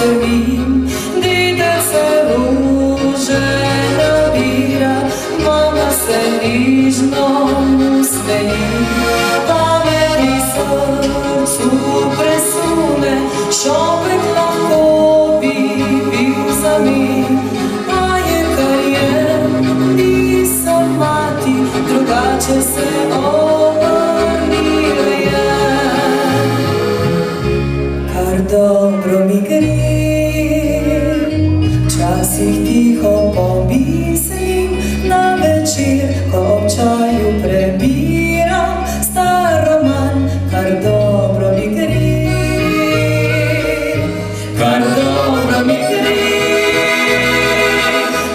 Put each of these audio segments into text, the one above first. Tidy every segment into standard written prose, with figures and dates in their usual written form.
strmim, didece ruže nabira, mama se nižno usmeji, pa meni srcu presune, šopek lahko bi bil zamir, a je kar je, nisem mati, drugače se obrnila je. Kar dobro mi gre, včasih tiho pomislim na večer, ko ob čaju prebiram star roman. Kar dobro mi gre, kar dobro mi gre,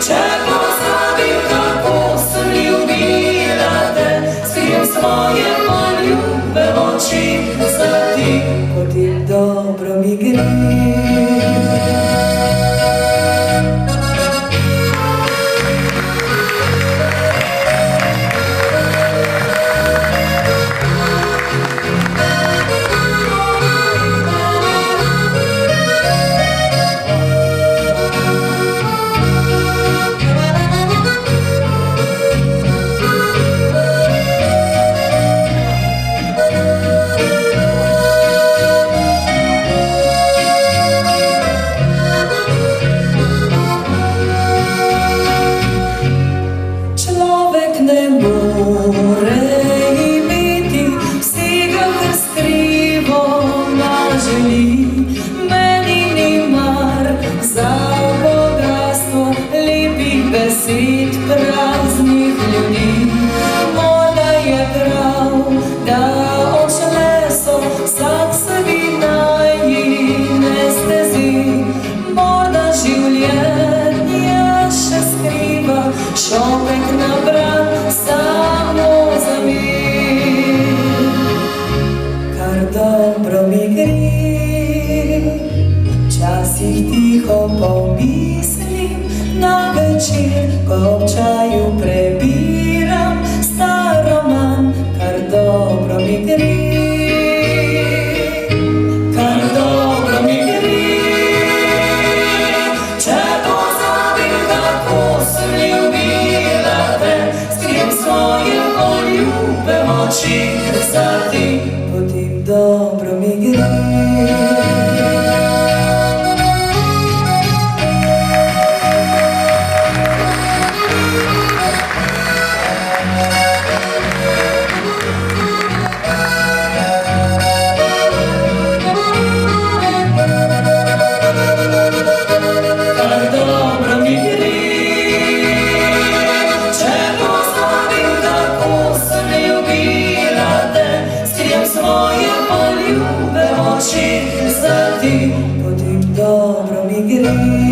če pozabim, kako sem ljubila te, skrijem svoje poljube oči za ti, ko ti dobro mi gre. Ne more imeti vsega, kar skrivoma želi. Meni ni mar za bogastvo lepih besed praznih ljudi. Morda je prav, da odšle so vsak sebi najine stezi. Morda življenje še skriva šopek na vrat samo za mir. Kar dobro mi gre, včasih tiho pomislim na večer, ko ob čaju prebiram star roman. Kar dobro mi gre, kar dobro mi gre, če pozabim, kako sem ljubila te, skrijem svoje poljube oči za ti, potem dobro mi gre. Svoje poljube oči za ti, potem dobro mi gre.